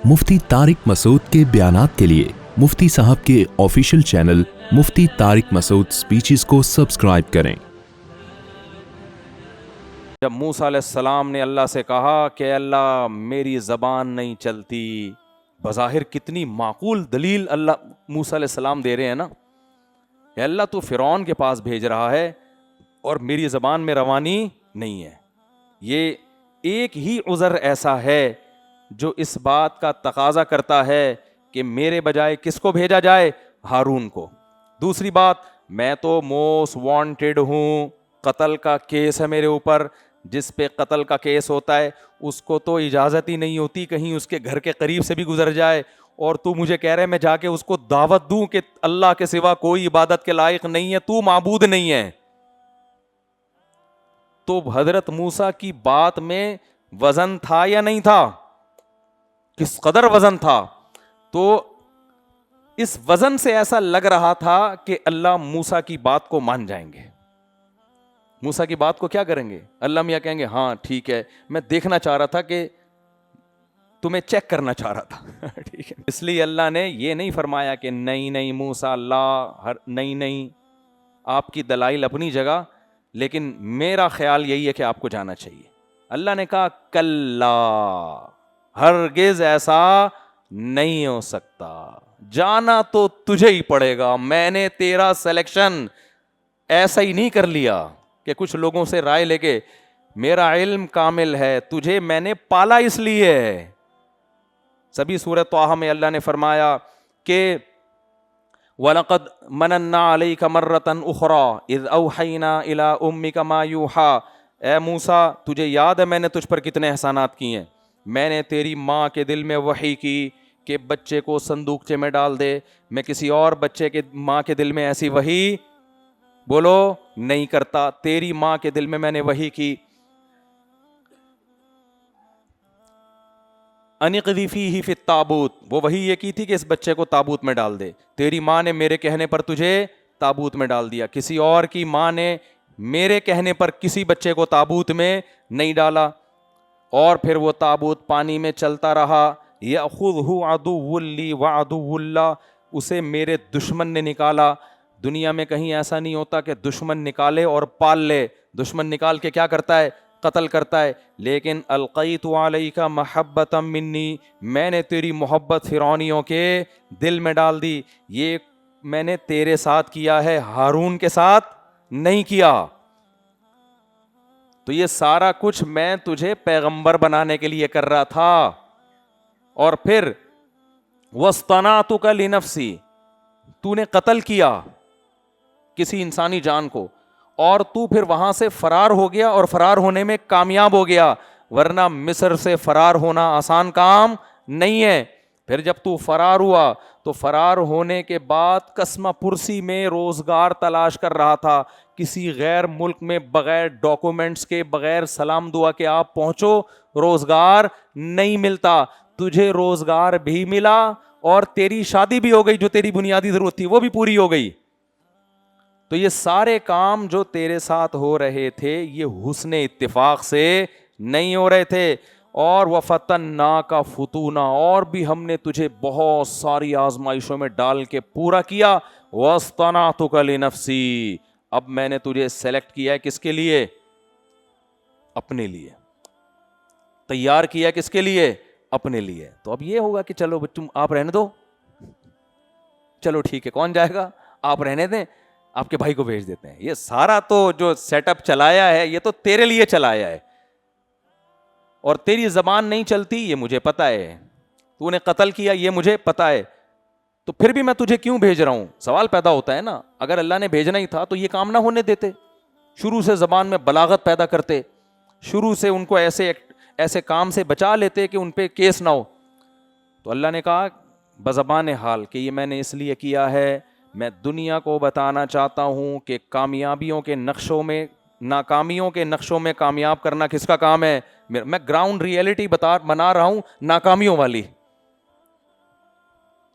مفتی طارق مسعود کے بیانات کے لیے مفتی صاحب کے آفیشیل چینل مفتی طارق مسعود سپیچز کو سبسکرائب کریں۔ جب موسیٰ علیہ السلام نے اللہ سے کہا کہ اللہ میری زبان نہیں چلتی، بظاہر کتنی معقول دلیل اللہ موسیٰ علیہ السلام دے رہے ہیں نا کہ اللہ تو فرعون کے پاس بھیج رہا ہے اور میری زبان میں روانی نہیں ہے۔ یہ ایک ہی عذر ایسا ہے جو اس بات کا تقاضا کرتا ہے کہ میرے بجائے کس کو بھیجا جائے؟ ہارون کو۔ دوسری بات، میں تو موسٹ وانٹیڈ ہوں، قتل کا کیس ہے میرے اوپر، جس پہ قتل کا کیس ہوتا ہے اس کو تو اجازت ہی نہیں ہوتی کہیں اس کے گھر کے قریب سے بھی گزر جائے، اور تو مجھے کہہ رہے میں جا کے اس کو دعوت دوں کہ اللہ کے سوا کوئی عبادت کے لائق نہیں ہے، تو معبود نہیں ہے۔ تو حضرت موسیٰ کی بات میں وزن تھا یا نہیں تھا؟ کس قدر وزن تھا؟ تو اس وزن سے ایسا لگ رہا تھا کہ اللہ موسیٰ کی بات کو مان جائیں گے، موسیٰ کی بات کو کیا کریں گے؟ اللہ میاں کہیں گے ہاں ٹھیک ہے، میں دیکھنا چاہ رہا تھا کہ تمہیں چیک کرنا چاہ رہا تھا ٹھیک ہے۔ اس لیے اللہ نے یہ نہیں فرمایا کہ نہیں موسیٰ اللہ نہیں، آپ کی دلائل اپنی جگہ، لیکن میرا خیال یہی ہے کہ آپ کو جانا چاہیے۔ اللہ نے کہا کلا، ہرگز ایسا نہیں ہو سکتا، جانا تو تجھے ہی پڑے گا، میں نے تیرا سلیکشن ایسا ہی نہیں کر لیا کہ کچھ لوگوں سے رائے لے کے میرا علم کامل ہے، تجھے میں نے پالا اس لیے ہے۔ سبھی سورہ طٰہٰ میں اللہ نے فرمایا کہ وَلَقَدْ مَنَنَّا عَلَيْكَ مَرَّةً أُخْرَىٰ إِذْ أَوْحَيْنَا إِلَىٰ أُمِّكَ مَا يُوحَىٰ، اے موسیٰ تجھے یاد ہے میں نے تجھ پر کتنے احسانات کیے ہیں؟ میں نے تیری ماں کے دل میں وحی کی کہ بچے کو صندوقچے میں ڈال دے، میں کسی اور بچے کے ماں کے دل میں ایسی وحی بولو نہیں کرتا، تیری ماں کے دل میں نے وحی کی اَنِقْذِفِیہِ فِی التَّابُوتِ، وہ وحی یہ کی تھی کہ اس بچے کو تابوت میں ڈال دے، تیری ماں نے میرے کہنے پر تجھے تابوت میں ڈال دیا، کسی اور کی ماں نے میرے کہنے پر کسی بچے کو تابوت میں نہیں ڈالا، اور پھر وہ تابوت پانی میں چلتا رہا، یأخذہ عدو لی وعدو اللہ، اسے میرے دشمن نے نکالا۔ دنیا میں کہیں ایسا نہیں ہوتا کہ دشمن نکالے اور پال لے، دشمن نکال کے کیا کرتا ہے؟ قتل کرتا ہے، لیکن القیت علیک محبۃ منی، میں نے تیری محبت فرعونیوں کے دل میں ڈال دی، یہ میں نے تیرے ساتھ کیا ہے، ہارون کے ساتھ نہیں کیا۔ تو یہ سارا کچھ میں تجھے پیغمبر بنانے کے لیے کر رہا تھا۔ اور پھر وَاصْطَنَعْتُكَ لِنَفْسِي، تو نے قتل کیا کسی انسانی جان کو، اور تو پھر وہاں سے فرار ہو گیا اور فرار ہونے میں کامیاب ہو گیا، ورنہ مصر سے فرار ہونا آسان کام نہیں ہے۔ پھر جب تو فرار ہوا تو فرار ہونے کے بعد قسمہ پرسی میں روزگار تلاش کر رہا تھا، کسی غیر ملک میں بغیر ڈاکومنٹس کے، بغیر سلام دعا کے آپ پہنچو، روزگار نہیں ملتا، تجھے روزگار بھی ملا اور تیری شادی بھی ہو گئی، جو تیری بنیادی ضرورت تھی وہ بھی پوری ہو گئی۔ تو یہ سارے کام جو تیرے ساتھ ہو رہے تھے یہ حسن اتفاق سے نہیں ہو رہے تھے، اور وَفَتَنَّاكَ فُتُونًا، اور بھی ہم نے تجھے بہت ساری آزمائشوں میں ڈال کے پورا کیا۔ وَاصْطَنَعْتُكَ لِنَفْسِي، اب میں نے تجھے سلیکٹ کیا ہے کس کے لیے؟ اپنے لیے۔ تیار کیا کس کے لیے؟ اپنے لیے۔ تو اب یہ ہوگا کہ چلو تم آپ رہنے دو، چلو ٹھیک ہے، کون جائے گا؟ آپ رہنے دیں، آپ کے بھائی کو بھیج دیتے ہیں۔ یہ سارا تو جو سیٹ اپ چلایا ہے یہ تو تیرے لیے چلایا ہے، اور تیری زبان نہیں چلتی یہ مجھے پتا ہے، تو نے قتل کیا یہ مجھے پتا ہے، تو پھر بھی میں تجھے کیوں بھیج رہا ہوں؟ سوال پیدا ہوتا ہے نا۔ اگر اللہ نے بھیجنا ہی تھا تو یہ کام نہ ہونے دیتے، شروع سے زبان میں بلاغت پیدا کرتے، شروع سے ان کو ایسے کام سے بچا لیتے کہ ان پہ کیس نہ ہو۔ تو اللہ نے کہا بزبان حال کہ یہ میں نے اس لیے کیا ہے، میں دنیا کو بتانا چاہتا ہوں کہ کامیابیوں کے نقشوں میں، ناکامیوں کے نقشوں میں کامیاب کرنا کس کا کام ہے؟ میں گراؤنڈ ریئلٹی بنا رہا ہوں ناکامیوں والی،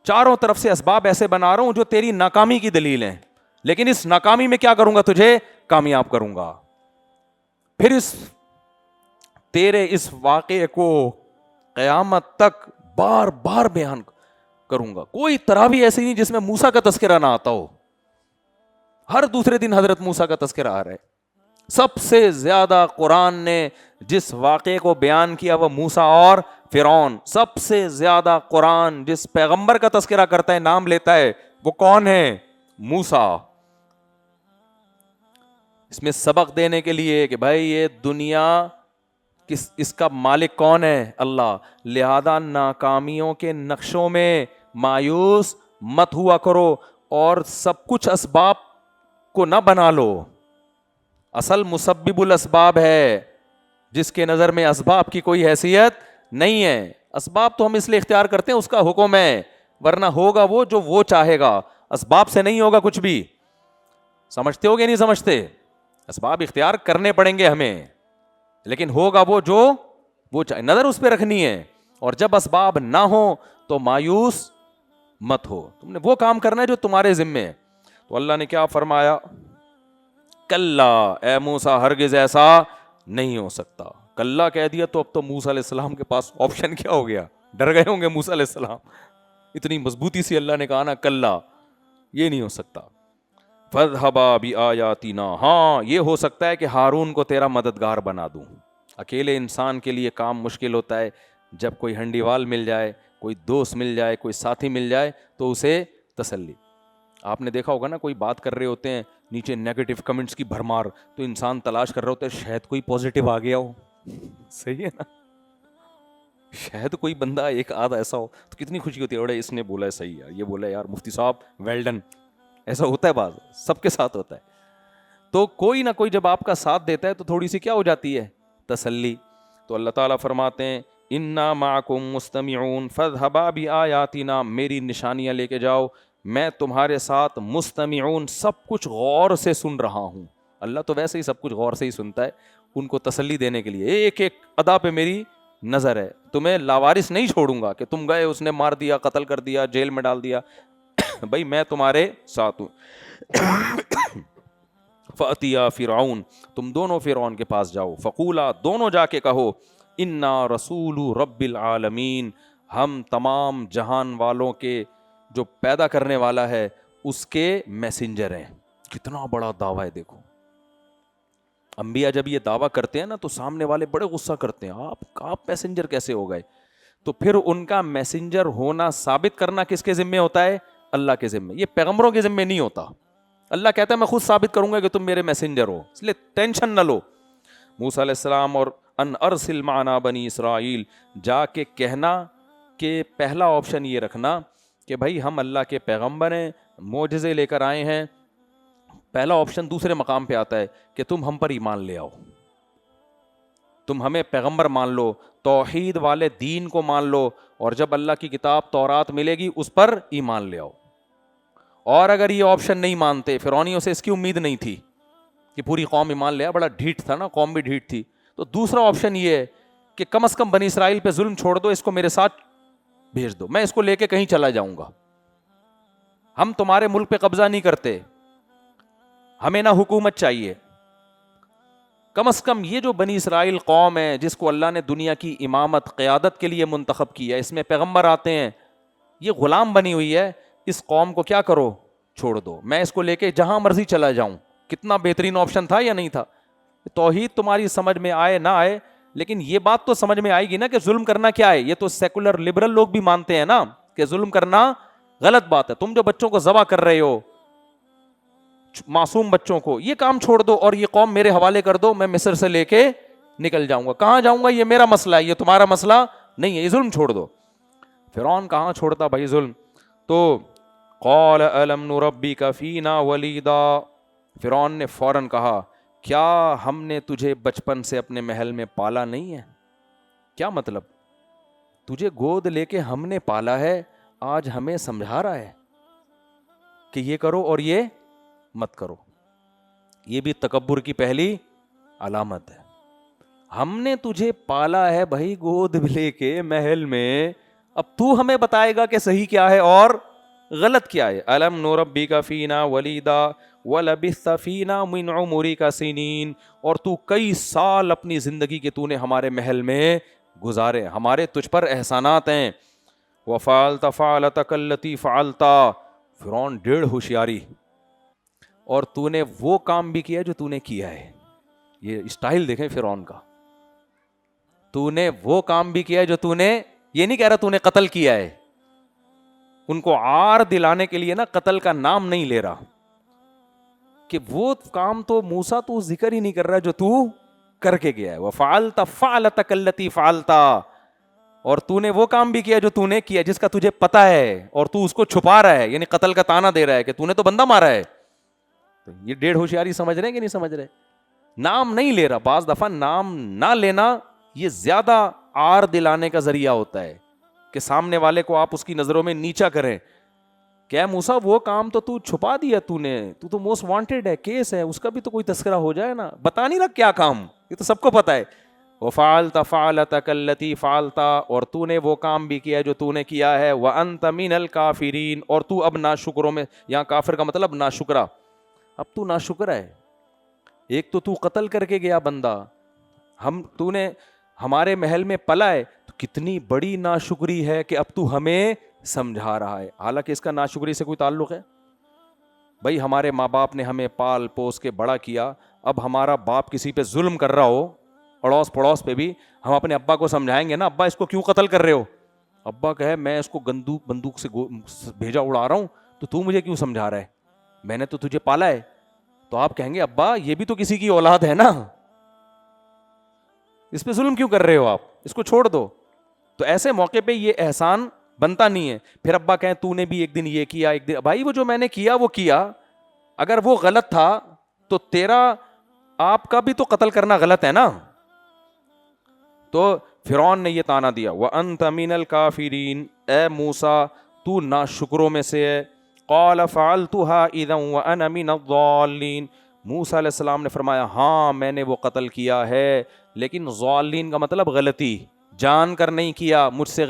چاروں طرف سے اسباب ایسے بنا رہا ہوں جو تیری ناکامی کی دلیل ہیں، لیکن اس ناکامی میں کیا کروں گا؟ تجھے کامیاب کروں گا۔ پھر تیرے اس واقعے کو قیامت تک بار بار بیان کروں گا. کوئی تراویح ایسی نہیں جس میں موسیٰ کا تذکرہ نہ آتا ہو. ہر دوسرے دن حضرت موسیٰ کا تذکرہ آ رہا ہے. سب سے زیادہ قرآن نے جس واقعے کو بیان کیا وہ موسیٰ اور فرعون. سب سے زیادہ قرآن جس پیغمبر کا تذکرہ کرتا ہے, نام لیتا ہے, وہ کون ہے؟ موسیٰ. اس میں سبق دینے کے لیے کہ بھائی یہ دنیا اس کا مالک کون ہے؟ اللہ. لہذا ناکامیوں کے نقشوں میں مایوس مت ہوا کرو اور سب کچھ اسباب کو نہ بنا لو. اصل مسبب الاسباب ہے, جس کے نظر میں اسباب کی کوئی حیثیت نہیں ہے. اسباب تو ہم اس لیے اختیار کرتے ہیں, اس کا حکم ہے, ورنہ ہوگا وہ جو وہ چاہے گا. اسباب سے نہیں ہوگا کچھ بھی. سمجھتے ہو گے نہیں سمجھتے؟ اسباب اختیار کرنے پڑیں گے ہمیں, لیکن ہوگا وہ جو وہ چاہے. نظر اس پہ رکھنی ہے. اور جب اسباب نہ ہو تو مایوس مت ہو, تم نے وہ کام کرنا ہے جو تمہارے ذمے ہے. تو اللہ نے کیا فرمایا؟ کلا اے موسیٰ ہرگز ایسا نہیں ہو سکتا. کلا کہہ دیا تو اب تو موسیٰ علیہ السلام کے پاس آپشن کیا ہو گیا؟ ڈر گئے ہوں گے موسیٰ علیہ السلام. اتنی مضبوطی سے اللہ نے کہا نا کلا, یہ نہیں ہو سکتا. فَاذْهَبَا بِآيَاتِنَا, ہاں یہ ہو سکتا ہے کہ ہارون کو تیرا مددگار بنا دوں. اکیلے انسان کے لیے کام مشکل ہوتا ہے. جب کوئی ہنڈی وال مل جائے, کوئی دوست مل جائے, کوئی ساتھی مل جائے تو اسے تسلی. آپ نے دیکھا ہوگا نا, کوئی بات کر رہے ہوتے ہیں نیچے نیگیٹو کمنٹس کی بھرمار, تو انسان تلاش کر رہا ہوتا ہے شاید کوئی پازیٹیو آ گیا ہو. صحیح ہے نا, شاید کوئی بندہ ایک آدھ ایسا ہو تو کتنی خوشی ہوتی ہے. اور اس نے بولا ہے صحیح ہے, یہ بولا ہے یار مفتی صاحب ویل ڈن. ایسا ہوتا ہے, بعض سب کے ساتھ ہوتا ہے. تو کوئی نہ کوئی جب آپ کا ساتھ دیتا ہے تو تھوڑی سی کیا ہو جاتی ہے؟ تسلی. تو اللہ تعالیٰ فرماتے ہیں انا معکم مستمعون فاذهبا بآیاتنا, میری نشانیاں لے کے جاؤ, میں تمہارے ساتھ مستمعون, سب کچھ غور سے سن رہا ہوں. اللہ تو ویسے ہی سب کچھ غور سے ہی سنتا ہے. ان کو تسلی دینے کے لیے ایک ایک ادا پہ میری نظر ہے. تمہیں لاوارث نہیں چھوڑوں گا کہ تم گئے اس نے مار دیا, قتل کر دیا, جیل میں ڈال دیا. بھائی میں تمہارے ساتھ ہوں. فَأْتِيَا فِرْعَوْنَ, تم دونوں فرعون کے پاس جاؤ. فَقُولَا, دونوں جا کے کہو, اِنَّا رَسُولُ رَبِّ الْعَالَمِينَ, ہم تمام جہان والوں کے جو پیدا کرنے والا ہے اس کے میسنجر ہیں. کتنا بڑا دعویٰ ہے دیکھو. انبیاء جب یہ دعویٰ کرتے ہیں نا تو سامنے والے بڑے غصہ کرتے ہیں, آپ میسنجر کیسے ہو گئے؟ تو پھر ان کا میسنجر ہونا ثابت کرنا کس کے ذمے ہوتا ہے؟ اللہ کے ذمے. یہ پیغمبروں کے ذمے نہیں ہوتا. اللہ کہتا ہے میں خود ثابت کروں گا کہ تم میرے میسنجر ہو, اس لیے ٹینشن نہ لو. موسیٰ علیہ السلام اور ان ارسل معنا بنی اسرائیل, جا کے کہنا کہ پہلا آپشن یہ رکھنا کہ بھائی ہم اللہ کے پیغمبر ہیں, معجزے لے کر آئے ہیں. پہلا آپشن دوسرے مقام پہ آتا ہے کہ تم ہم پر ایمان لے آؤ, تم ہمیں پیغمبر مان لو, توحید والے دین کو مان لو, اور جب اللہ کی کتاب تورات ملے گی اس پر ایمان لے آؤ. اور اگر یہ آپشن نہیں مانتے, فرعونیوں سے اس کی امید نہیں تھی کہ پوری قوم ایمان لے آ, بڑا ڈھیٹ تھا نا, قوم بھی ڈھیٹ تھی. تو دوسرا آپشن یہ ہے کہ کم از کم بنی اسرائیل پہ ظلم چھوڑ دو, اس کو میرے ساتھ بھیج دو, میں اس کو لے کے کہیں چلا جاؤں گا. ہم تمہارے ملک پہ قبضہ نہیں کرتے, ہمیں نہ حکومت چاہیے. کم از کم یہ جو بنی اسرائیل قوم ہے جس کو اللہ نے دنیا کی امامت قیادت کے لیے منتخب کیا, اس میں پیغمبر آتے ہیں, یہ غلام بنی ہوئی ہے, اس قوم کو کیا کرو, چھوڑ دو, میں اس کو لے کے جہاں مرضی چلا جاؤں. کتنا بہترین آپشن تھا یا نہیں تھا؟ توحید تمہاری سمجھ میں آئے نہ آئے, لیکن یہ بات تو سمجھ میں آئے گی نا کہ ظلم کرنا کیا ہے. یہ تو سیکولر لبرل لوگ بھی مانتے ہیں نا کہ ظلم کرنا غلط بات ہے. تم جو بچوں کو ذبح کر رہے ہو, معصوم بچوں کو, یہ کام چھوڑ دو اور یہ قوم میرے حوالے کر دو, میں مصر سے لے کے نکل جاؤں گا. کہاں جاؤں گا؟ یہ میرا مسئلہ ہے, یہ تمہارا مسئلہ نہیں ہے, یہ ظلم چھوڑ دو. فرعون کہاں چھوڑتا بھائی ظلم. تو قال الم نربک فینا ولیدا, فرعون نے فوراً کہا کیا ہم نے تجھے بچپن سے اپنے محل میں پالا نہیں ہے؟ کیا مطلب؟ تجھے گود لے کے ہم نے پالا ہے, آج ہمیں سمجھا رہا ہے کہ یہ کرو اور یہ مت کرو. یہ بھی تکبر کی پہلی علامت ہے. ہم نے تجھے پالا ہے بھائی گود لے کے محل میں, اب تو ہمیں بتائے گا کہ صحیح کیا ہے اور غلط کیا ہے. الم نربک فینا ولیدا ولبثت فینا من عمرک سنین, اور تو کئی سال اپنی زندگی کے تو نے ہمارے محل میں گزارے, ہمارے تجھ پر احسانات ہیں. وفعلت فعلتک التی فعلتا، فرعون ڈیڑھ ہوشیاری، اور تو نے وہ کام بھی کیا جو تو نے کیا ہے. یہ اسٹائل دیکھیں فرعون کا. تو نے وہ کام بھی کیا ہے جو تو نے، یہ نہیں کہہ رہا تو نے قتل کیا ہے. ان کو عار دلانے کے لیے نا قتل کا نام نہیں لے رہا کہ وہ کام تو موسیٰ تو ذکر ہی نہیں کر رہا جو تو کر کے گیا ہے. وفعلت فعلتک التی فعلتا، اور تو نے وہ کام بھی کیا جو تو نے کیا جس کا تجھے پتا ہے اور تو اس کو چھپا رہا ہے، یعنی قتل کا تانا دے رہا ہے کہ تو نے تو بندہ مارا ہے. تو یہ ڈیڑھ ہوشیاری سمجھ رہے ہیں کہ نہیں سمجھ رہے؟ نام نہیں لے رہا. بعض دفعہ نام نہ لینا یہ زیادہ عار دلانے کا ذریعہ ہوتا ہے کہ سامنے والے کو آپ اس کی نظروں میں نیچا کریں. کیا موسیٰ وہ کام تو چھپا دیا تو نے، تو موسٹ وانٹیڈ ہے، کیس ہے، اس کا بھی تو کوئی تذکرہ ہو جائے نا. بتا نہیں رہا کیا کام، یہ تو سب کو پتا ہے. وفعلت فعلتک التی فعلتا، اور تو نے وہ کام بھی کیا جو تو نے کیا ہے. وانت من الکافرین، اور تو اب ناشکروں میں، یہاں کافر کا مطلب ناشکرا. اب تو ناشکر ہے. ایک تو قتل کر کے گیا بندہ، تو نے ہمارے محل میں پلا ہے، تو کتنی بڑی ناشکری ہے کہ اب تو ہمیں سمجھا رہا ہے. حالانکہ اس کا ناشکری سے کوئی تعلق ہے؟ بھائی ہمارے ماں باپ نے ہمیں پال پوس کے بڑا کیا، اب ہمارا باپ کسی پہ ظلم کر رہا ہو، اڑوس پڑوس پہ بھی، ہم اپنے ابا کو سمجھائیں گے نا ابا اس کو کیوں قتل کر رہے ہو؟ ابا کہے میں اس کو بندوق سے بھیجا اڑا رہا ہوں، تو مجھے کیوں سمجھا رہا ہے، میں نے تو تجھے پالا ہے. تو آپ کہیں گے ابا یہ بھی تو کسی کی اولاد ہے نا، اس پہ ظلم کیوں کر رہے ہو آپ، اس کو چھوڑ دو. تو ایسے موقع پہ یہ احسان بنتا نہیں ہے. پھر ابا کہیں تو نے بھی ایک دن یہ کیا، ایک دن، بھائی وہ جو میں نے کیا وہ کیا، اگر وہ غلط تھا تو تیرا آپ کا بھی تو قتل کرنا غلط ہے نا. تو فرعون نے یہ تانا دیا، وَأَنْتَ مِنَ الْكَافِرِينَ، اے موسیٰ تو ناشکروں میں سے ہے. قَالَ فَعَلْتُهَا إِذًا وَأَنَا مِنَ الضَّالِّينَ، موسیٰ علیہ السلام نے فرمایا ہاں میں نے وہ قتل کیا ہے، لیکن ضالین کا مطلب غلطی، جان کر نہیں کیا، مجھ سے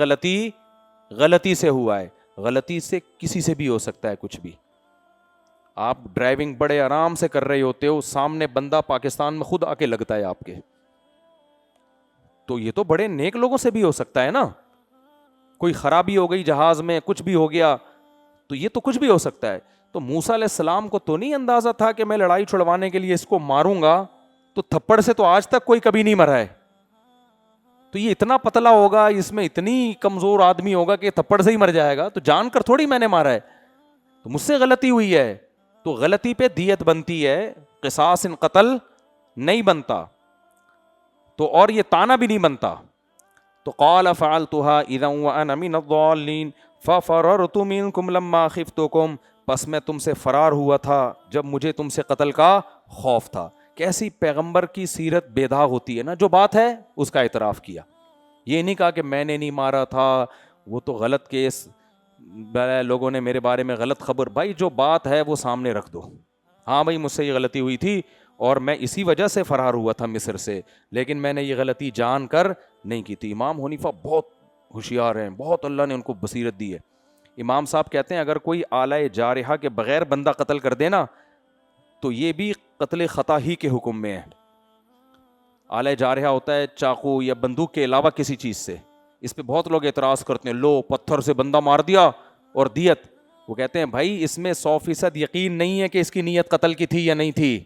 غلطی سے ہوا ہے. غلطی سے کسی سے بھی ہو سکتا ہے کچھ بھی. آپ ڈرائیونگ بڑے آرام سے کر رہے ہوتے ہو، سامنے بندہ پاکستان میں خود آ کے لگتا ہے آپ کے، تو یہ تو بڑے نیک لوگوں سے بھی ہو سکتا ہے نا. کوئی خرابی ہو گئی جہاز میں، کچھ بھی ہو گیا، تو یہ تو کچھ بھی ہو سکتا ہے. تو موسیٰ علیہ السلام کو تو نہیں اندازہ تھا کہ میں لڑائی چھڑوانے کے لیے اس کو ماروں گا تو تھپڑ سے تو آج تک کوئی کبھی نہیں مرا ہے. تو یہ اتنا پتلا ہوگا، اس میں اتنی کمزور آدمی ہوگا کہ تھپڑ سے ہی مر جائے گا، تو جان کر تھوڑی میں نے مارا ہے، تو مجھ سے غلطی ہوئی ہے. تو غلطی پہ دیت بنتی ہے، قصاص ان قتل نہیں بنتا، تو اور یہ تانا بھی نہیں بنتا. تو قال فعلتها اذا وانا من الضالين ففررت منكم لما خفتكم، پس میں تم سے فرار ہوا تھا جب مجھے تم سے قتل کا خوف تھا. کیسی پیغمبر کی سیرت بے داغ ہوتی ہے نا، جو بات ہے اس کا اعتراف کیا. یہ نہیں کہا کہ میں نے نہیں مارا تھا، وہ تو غلط کیس، لوگوں نے میرے بارے میں غلط خبر. بھائی جو بات ہے وہ سامنے رکھ دو، ہاں بھائی مجھ سے یہ غلطی ہوئی تھی اور میں اسی وجہ سے فرار ہوا تھا مصر سے، لیکن میں نے یہ غلطی جان کر نہیں کی تھی. امام حنیفہ بہت ہوشیار ہیں، بہت اللہ نے ان کو بصیرت دی ہے. امام صاحب کہتے ہیں اگر کوئی آلہ جارحہ کے بغیر بندہ قتل کر دینا تو یہ بھی قتل خطا ہی کے حکم میں ہے. آلہ جارحہ ہوتا ہے چاقو یا بندوق کے علاوہ کسی چیز سے. اس پہ بہت لوگ اعتراض کرتے ہیں، لو پتھر سے بندہ مار دیا اور دیت. وہ کہتے ہیں بھائی اس میں 100% یقین نہیں ہے کہ اس کی نیت قتل کی تھی یا نہیں تھی.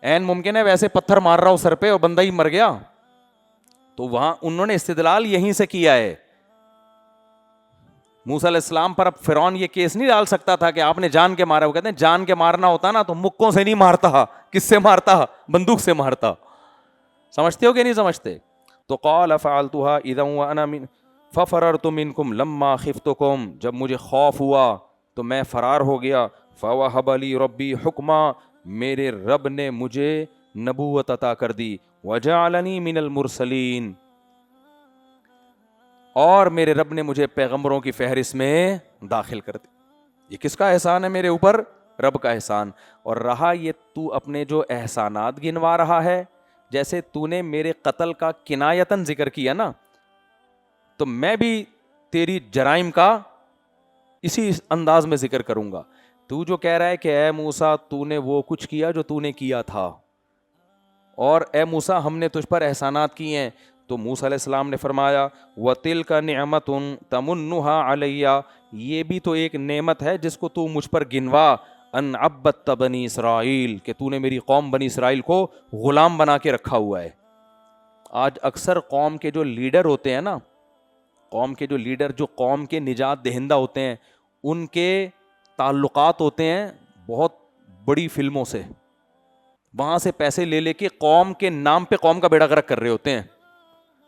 این ممکن ہے ویسے پتھر مار رہا ہو سر پہ اور بندہ ہی مر گیا. تو وہاں انہوں نے استدلال یہیں سے کیا ہے. موسیٰ علیہ السلام پر اب فرعون یہ کیس نہیں ڈال سکتا تھا کہ آپ نے جان کے مارا. وہ کہتے ہیں جان کے مارنا ہوتا نا تو مکوں سے نہیں مارتا، کس سے مارتا؟ بندوق سے مارتا. سمجھتے ہو کہ نہیں سمجھتے؟ تو قال فعلتها اذا وانا من ففررت منكم لما خفتكم، جب مجھے خوف ہوا تو میں فرار ہو گیا. فوهب لي ربي حکما، میرے رب نے مجھے نبوت عطا کر دی. وجعلني من المرسلين، اور میرے رب نے مجھے پیغمبروں کی فہرست میں داخل کر دی. یہ کس کا احسان ہے میرے اوپر؟ رب کا احسان. اور رہا یہ تو اپنے جو احسانات گنوا رہا ہے، جیسے تو نے میرے قتل کا کنایتاً ذکر کیا نا، تو میں بھی تیری جرائم کا اسی انداز میں ذکر کروں گا. تو جو کہہ رہا ہے کہ اے موسیٰ تو نے وہ کچھ کیا جو تو نے کیا تھا، اور اے موسیٰ ہم نے تجھ پر احسانات کیے ہیں، تو موسیٰ علیہ السلام نے فرمایا وَتِلْكَ نِعْمَةٌ تَمُنُّهَا عَلَيَّ، یہ بھی تو ایک نعمت ہے جس کو تو مجھ پر گنوا، ان عبدت بنی اسرائیل، کہ تو نے میری قوم بنی اسرائیل کو غلام بنا کے رکھا ہوا ہے۔ آج اکثر قوم کے جو لیڈر ہوتے ہیں نا، قوم کے جو لیڈر جو قوم کے نجات دہندہ ہوتے ہیں، ان کے تعلقات ہوتے ہیں بہت بڑی فلموں سے، وہاں سے پیسے لے لے کے قوم کے نام پہ قوم کا بیڑا غرق کر رہے ہوتے ہیں۔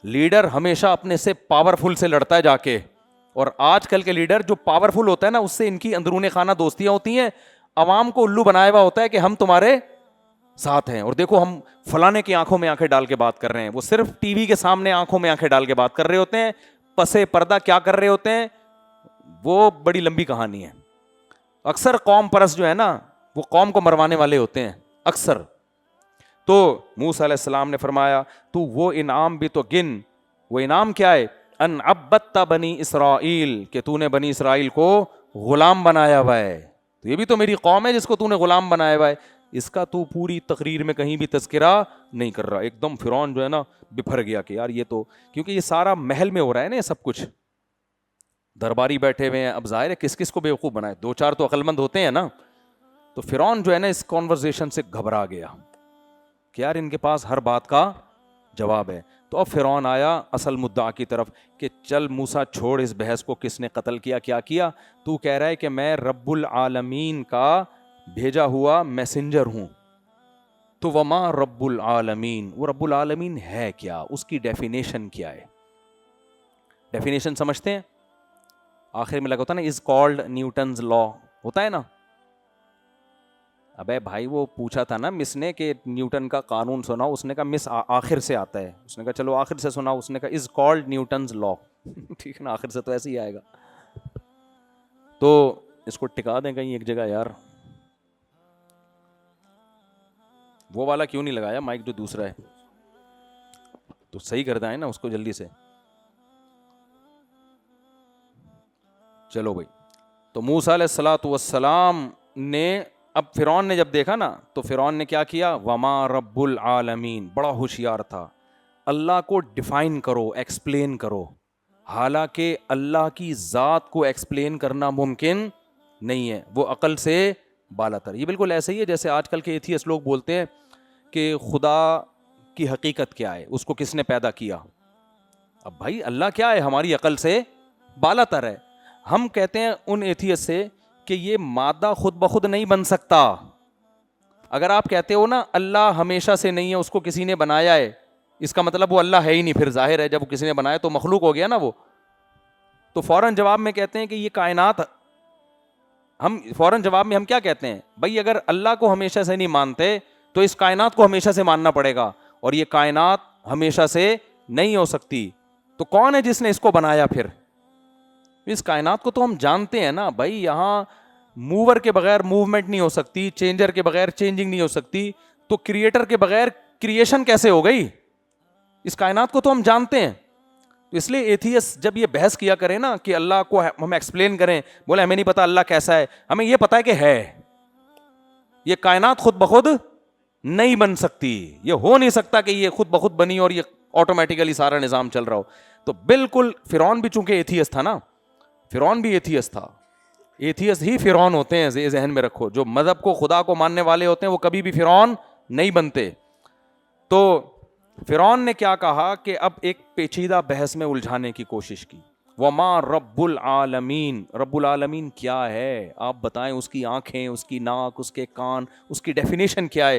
لیڈر ہمیشہ اپنے سے پاورفل سے لڑتا ہے جا کے، اور آج کل کے لیڈر جو پاورفل ہوتا ہے نا، اس سے ان کی اندرون خانہ دوستیاں ہوتی ہیں، عوام کو الو بنایا ہوا ہوتا ہے کہ ہم تمہارے ساتھ ہیں، اور دیکھو ہم فلانے کی آنکھوں میں آنکھیں ڈال کے بات کر رہے ہیں۔ وہ صرف ٹی وی کے سامنے آنکھوں میں آنکھیں ڈال کے بات کر رہے ہوتے ہیں، پسے پردہ کیا کر رہے ہوتے ہیں وہ بڑی لمبی کہانی ہے۔ اکثر قوم پرست جو ہے نا، وہ قوم کو مروانے والے ہوتے ہیں اکثر۔ تو موسیٰ علیہ السلام نے فرمایا تو وہ انعام بھی تو گن، وہ انعام کیا ہے؟ ان عبدت بنی اسرائیل، کہ تو نے بنی اسرائیل کو غلام بنایا ہوا ہے۔ تو یہ بھی تو میری قوم ہے جس کو تو نے غلام بنایا ہوا ہے، اس کا تو پوری تقریر میں کہیں بھی تذکرہ نہیں کر رہا۔ ایک دم فرعون جو ہے نا بپھر گیا کہ یار یہ تو، کیونکہ یہ سارا محل میں ہو رہا ہے نا، یہ سب کچھ درباری بیٹھے ہوئے ہیں، اب ظاہر ہے کس کس کو بیوقوف بنائے، دو چار تو عقل مند ہوتے ہیں نا۔ تو فرعون جو ہے نا اس کانورزیشن سے گھبرا گیا کہ یار ان کے پاس ہر بات کا جواب ہے۔ تو اب فرعون آیا اصل مدعا کی طرف کہ چل موسیٰ چھوڑ اس بحث کو، کس نے قتل کیا، کیا کیا، تو کہہ رہا ہے کہ میں رب العالمین کا بھیجا ہوا میسنجر ہوں۔ تو وما رب العالمین، وہ رب العالمین ہے کیا، اس کی ڈیفینیشن کیا ہے؟ ڈیفینیشن سمجھتے ہیں؟ آخر میں لگا ہوتا ہے نا از کالڈ نیوٹنز لا، ہوتا ہے نا۔ ابے بھائی وہ پوچھا تھا نا مس نے کہ نیوٹن کا قانون سنا، اس نے کہا مس آخر سے آتا ہے، اس نے کہا چلو آخر سے سنا، اس نے کہا از کالڈ نیوٹنز لا، ٹھیک ہے نا، آخر سے تو ایسے ہی آئے گا۔ تو اس کو ٹکا دیں کہیں ایک جگہ یار، وہ والا کیوں نہیں لگایا مائک جو دوسرا ہے، تو صحیح کر دیں نا اس کو جلدی سے۔ چلو بھائی، تو موسیٰ علیہ الصلوۃ والسلام نے، اب فرعون نے جب دیکھا نا تو فرعون نے کیا کیا، وما رب العالمین، بڑا ہوشیار تھا، اللہ کو ڈیفائن کرو، ایکسپلین کرو، حالانکہ اللہ کی ذات کو ایکسپلین کرنا ممکن نہیں ہے، وہ عقل سے بالا تر۔ یہ بالکل ایسے ہی ہے جیسے آج کل کے ایتھیسٹ لوگ بولتے ہیں کہ خدا کی حقیقت کیا ہے، اس کو کس نے پیدا کیا۔ اب بھائی اللہ کیا ہے، ہماری عقل سے بالا تر ہے۔ ہم کہتے ہیں ان ایتھیسٹ سے کہ یہ مادہ خود بخود نہیں بن سکتا۔ اگر آپ کہتے ہو نا اللہ ہمیشہ سے نہیں ہے، اس کو کسی نے بنایا ہے، اس کا مطلب وہ اللہ ہے ہی نہیں، پھر ظاہر ہے جب کسی نے بنایا تو مخلوق ہو گیا نا وہ۔ تو فوراً جواب میں کہتے ہیں کہ یہ کائنات، فوراً جواب میں ہم کیا کہتے ہیں، بھائی اگر اللہ کو ہمیشہ سے نہیں مانتے تو اس کائنات کو ہمیشہ سے ماننا پڑے گا، اور یہ کائنات ہمیشہ سے نہیں ہو سکتی، تو کون ہے جس نے اس کو بنایا؟ پھر اس کائنات کو تو ہم جانتے ہیں نا بھائی، یہاں موور کے بغیر موومنٹ نہیں ہو سکتی، چینجر کے بغیر چینجنگ نہیں ہو سکتی، تو کریٹر کے بغیر کریشن کیسے ہو گئی؟ اس کائنات کو تو ہم جانتے ہیں۔ تو اس لیے ایتھیسٹ جب یہ بحث کیا کریں نا کہ اللہ کو ہم ایکسپلین کریں، بولے ہمیں نہیں پتا اللہ کیسا ہے، ہمیں یہ پتا ہے کہ ہے، یہ کائنات خود بخود نہیں بن سکتی، یہ ہو نہیں سکتا کہ یہ خود بخود بنی اور یہ آٹومیٹیکلی سارا نظام چل رہا ہو۔ تو بالکل فرعون بھی چونکہ ایتھیسٹ تھا نا، فرعون بھی ایتھیسٹ تھا، ایتھیسٹ ہی فرعون ہوتے ہیں، ذہن میں رکھو، جو مذہب کو خدا کو ماننے والے ہوتے ہیں وہ کبھی بھی فرعون نہیں بنتے۔ تو فرعون نے کیا کہا کہ اب ایک پیچیدہ بحث میں الجھانے کی کوشش کی، وما رب العالمین، رب العالمین کیا ہے آپ بتائیں، اس کی آنکھیں، اس کی ناک، اس کے کان، اس کی ڈیفینیشن کیا ہے؟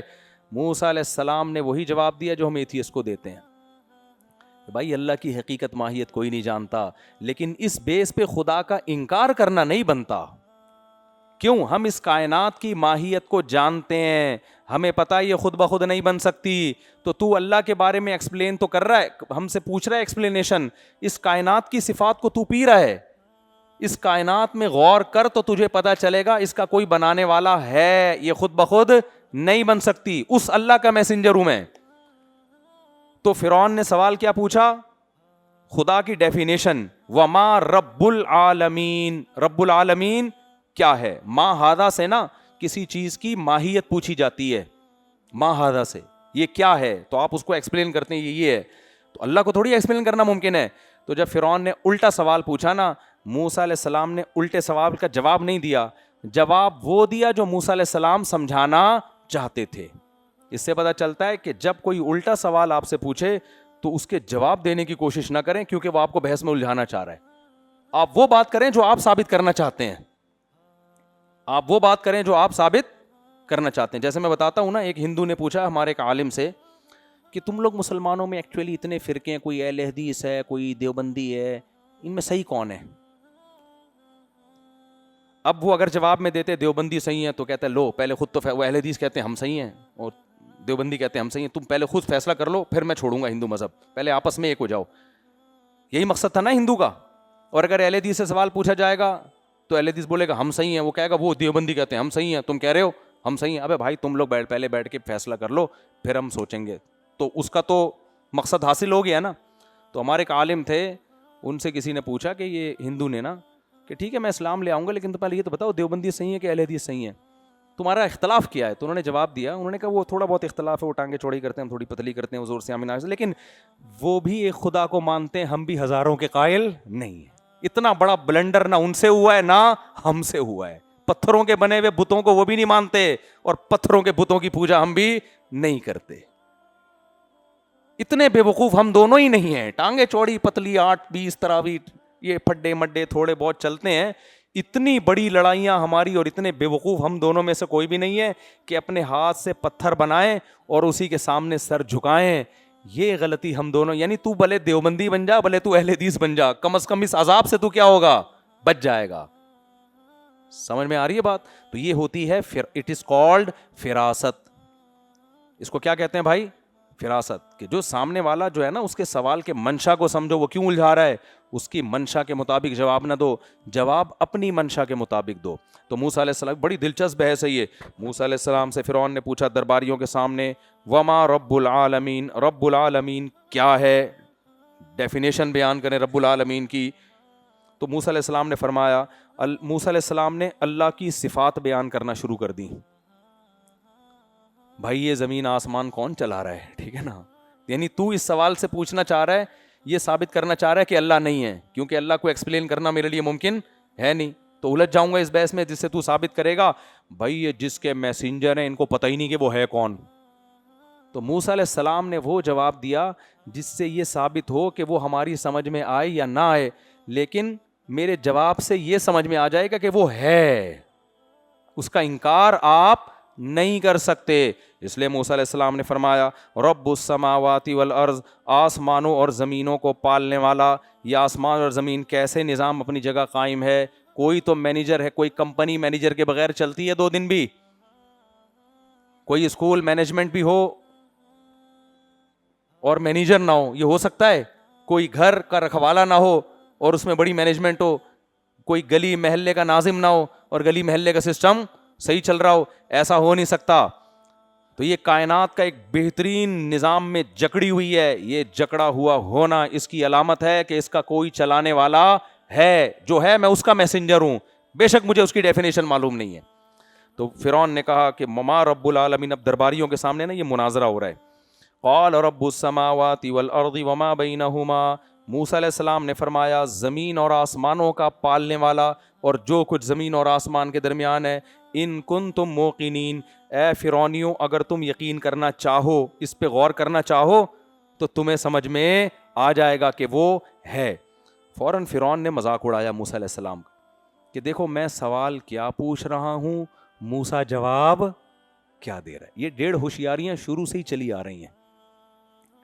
موسیٰ علیہ السلام نے وہی جواب دیا جو ہم ایتھیسٹ کو دیتے ہیں، بھائی اللہ کی حقیقت ماہیت کوئی نہیں جانتا، لیکن اس بیس پہ خدا کا انکار کرنا نہیں بنتا۔ کیوں؟ ہم اس کائنات کی ماہیت کو جانتے ہیں، ہمیں پتہ یہ خود بخود نہیں بن سکتی، تو اللہ کے بارے میں ایکسپلین تو کر رہا ہے، ہم سے پوچھ رہا ہے ایکسپلینیشن، اس کائنات کی صفات کو تو پی رہا ہے، اس کائنات میں غور کر تو تجھے پتہ چلے گا اس کا کوئی بنانے والا ہے، یہ خود بخود نہیں بن سکتی، اس اللہ کا میسنجر ہوں میں۔ تو فرعون نے سوال کیا پوچھا؟ خدا کی ڈیفینیشن، وما رب العالمین، رب العالمین کیا ہے؟ ما ہادہ سے نا کسی چیز کی ماہیت پوچھی جاتی ہے، ما ہادہ سے یہ کیا ہے، تو آپ اس کو ایکسپلین کرتے ہیں یہ ہے۔ تو اللہ کو تھوڑی ایکسپلین کرنا ممکن ہے. تو جب فرعون نے الٹا سوال پوچھا نا, موسیٰ علیہ السلام نے الٹے سوال کا جواب نہیں دیا, جواب وہ دیا جو موسیٰ علیہ السلام سمجھانا چاہتے تھے. اس سے پتہ چلتا ہے کہ جب کوئی الٹا سوال آپ سے پوچھے تو اس کے جواب دینے کی کوشش نہ کریں, کیونکہ وہ آپ کو بحث میں الجھانا چاہ رہا ہے. آپ وہ بات کریں جو آپ ثابت کرنا چاہتے ہیں, آپ وہ بات کریں جو آپ ثابت کرنا چاہتے ہیں. جیسے میں بتاتا ہوں نا, ایک ہندو نے پوچھا ہمارے ایک عالم سے کہ تم لوگ مسلمانوں میں ایکچولی اتنے فرقے ہیں, کوئی اہل حدیث ہے, کوئی دیوبندی ہے, ان میں صحیح کون ہے؟ اب وہ اگر جواب میں دیتے دیوبندی صحیح ہے تو کہتے ہیں لو پہلے خود تو, وہ اہل حدیث کہتے ہیں ہم صحیح ہیں اور دیوبندی کہتے ہیں ہم صحیح ہیں, تم پہلے خود فیصلہ کر لو پھر میں چھوڑوں گا ہندو مذہب, پہلے آپس میں ایک ہو جاؤ. یہی مقصد تھا نا ہندو کا. اور اگر اہل حدیث سے سوال پوچھا جائے گا تو اہل حدیث بولے گا ہم صحیح ہیں, وہ کہے گا وہ دیوبندی کہتے ہیں ہم صحیح ہیں, تم کہہ رہے ہو ہم صحیح ہیں. ابے بھائی تم لوگ پہلے بیٹھ کے فیصلہ کر لو پھر ہم سوچیں گے. تو اس کا تو مقصد حاصل ہو گیا نا. تو ہمارے ایک عالم تھے, ان سے کسی نے پوچھا کہ یہ ہندو نے نا کہ ٹھیک ہے میں اسلام لے آؤں گا, لیکن تو پہلے یہ تو بتاؤ دیوبندی صحیح ہے کہ اہل حدیث صحیح ہے, تمہارا اختلاف کیا ہے؟ تو انہوں نے جواب دیا, انہوں نے کہا وہ تھوڑا بہت اختلاف ہے, وہ ٹانگیں چوڑی کرتے ہیں, ہم تھوڑی پتلی کرتے ہیں, حضور سے آمین آمین, لیکن وہ بھی ایک خدا کو مانتے ہیں, ہم بھی ہزاروں کے قائل نہیں ہیں. اتنا بڑا بلنڈر نہ ان سے ہوا ہے نہ ہم سے ہوا ہے. پتھروں کے بنے ہوئے بتوں کو وہ بھی نہیں مانتے اور پتھروں کے بتوں کی پوجا ہم بھی نہیں کرتے. اتنے بے وقوف ہم دونوں ہی نہیں ہیں. ٹانگیں چوڑی پتلی 8-20 تراویح یہ پھڈے مڈے تھوڑے بہت چلتے ہیں. اتنی بڑی لڑائیاں ہماری اور اتنے بے وقوف ہم دونوں میں سے کوئی بھی نہیں ہے کہ اپنے ہاتھ سے پتھر بنائیں اور اسی کے سامنے سر جھکائیں. یہ غلطی ہم دونوں, یعنی تو بھلے دیوبندی بن جا, بھلے تو اہل حدیث بن جا, کم از کم اس عذاب سے تو کیا ہوگا, بچ جائے گا. سمجھ میں آ رہی ہے بات؟ تو یہ ہوتی ہے اٹ از کالڈ فراست. اس کو کیا کہتے ہیں بھائی؟ فراست. کہ جو سامنے والا جو ہے نا اس کے سوال کے منشا کو سمجھو, وہ کیوں الجھا رہا ہے, اس کی منشا کے مطابق جواب نہ دو, جواب اپنی منشا کے مطابق دو. تو موسیٰ علیہ السلام, بڑی دلچسپ بحث ہے یہ. موسیٰ علیہ السلام سے فرعون نے پوچھا درباریوں کے سامنے وما رب العالمین, رب العالمین کیا ہے, ڈیفینیشن بیان کریں رب العالمین کی. تو موسیٰ علیہ السلام نے فرمایا, موسیٰ علیہ السلام نے اللہ کی صفات بیان کرنا شروع کر دی. بھائی یہ زمین آسمان کون چلا رہا ہے, ٹھیک ہے نا, یعنی تو اس سوال سے پوچھنا چاہ رہا ہے, یہ ثابت کرنا چاہ رہا ہے کہ اللہ نہیں ہے, کیونکہ اللہ کو ایکسپلین کرنا میرے لیے ممکن ہے نہیں, تو الجھ جاؤں گا اس بحث میں جس سے تو ثابت کرے گا بھائی یہ جس کے میسنجر ہیں ان کو پتہ ہی نہیں کہ وہ ہے کون. تو موسیٰ علیہ السلام نے وہ جواب دیا جس سے یہ ثابت ہو کہ وہ ہماری سمجھ میں آئے یا نہ آئے, لیکن میرے جواب سے یہ سمجھ میں آ جائے گا کہ وہ ہے, اس کا انکار آپ نہیں کر سکتے. اس لیے موسیٰ علیہ السلام نے فرمایا رب السماوات والارض, آسمانوں اور زمینوں کو پالنے والا. یہ آسمان اور زمین کیسے نظام اپنی جگہ قائم ہے, کوئی تو مینیجر ہے, کوئی کمپنی مینیجر کے بغیر چلتی ہے 2 دن بھی, کوئی اسکول مینجمنٹ بھی ہو اور مینیجر نہ ہو, یہ ہو سکتا ہے؟ کوئی گھر کا رکھوالا نہ ہو اور اس میں بڑی مینجمنٹ ہو, کوئی گلی محلے کا ناظم نہ ہو اور گلی محلے کا سسٹم صحیح چل رہا ہو, ایسا ہو نہیں سکتا. تو یہ کائنات کا ایک بہترین نظام میں جکڑی ہوئی ہے. یہ جکڑا ہوا ہونا اس کی علامت ہے کہ اس کا کوئی چلانے والا ہے, جو ہے میں اس کا میسنجر ہوں, بے شک مجھے اس کی ڈیفینیشن معلوم نہیں ہے. تو فرعون نے کہا کہ مما رب العالمین, اب درباریوں کے سامنے نا یہ مناظرہ ہو رہا ہے. قال رب السماوات والارض وما بینہما, موسیٰ علیہ السلام نے فرمایا زمین اور آسمانوں کا پالنے والا اور جو کچھ زمین اور آسمان کے درمیان ہے. ان کنتم موقنین, اے فرعونیوں اگر تم یقین کرنا چاہو, اس پہ غور کرنا چاہو تو تمہیں سمجھ میں آ جائے گا کہ وہ ہے. فوراً فرعون نے مذاق اڑایا موسیٰ علیہ السلام کہ دیکھو میں سوال کیا پوچھ رہا ہوں, موسیٰ جواب کیا دے رہا ہے. یہ 1.5 ہوشیاریاں شروع سے ہی چلی آ رہی ہیں.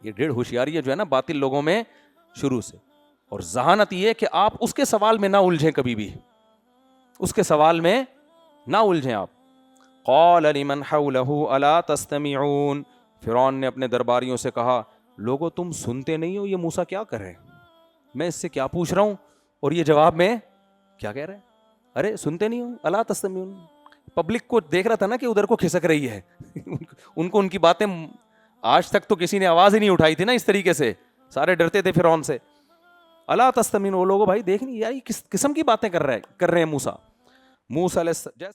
یہ 1.5 ہوشیاریاں جو ہے نا باطل لوگوں میں شروع سے, اور ذہانت یہ ہے کہ آپ اس کے سوال میں نہ الجھیں, کبھی بھی اس کے سوال میں نہ الجھیں آپ. قال لمن حوله الا تستمعون, فرعون نے اپنے درباریوں سے کہا لوگو تم سنتے نہیں ہو یہ موسیٰ کیا کر رہے ہیں, میں اس سے کیا پوچھ رہا ہوں اور یہ جواب میں کیا کہہ رہے ہیں, ارے سنتے نہیں ہو, الا تستمعون. پبلک کو دیکھ رہا تھا نا کہ ادھر کو کھسک رہی ہے ان کو ان کی باتیں, آج تک تو کسی نے آواز ہی نہیں اٹھائی تھی نا اس طریقے سے, سارے ڈرتے تھے فرعون سے. الا تستمعون, وہ لوگوں بھائی دیکھ نہیں یار کس قسم کی باتیں کر رہے ہیں موسیٰ. موسیٰ علیہ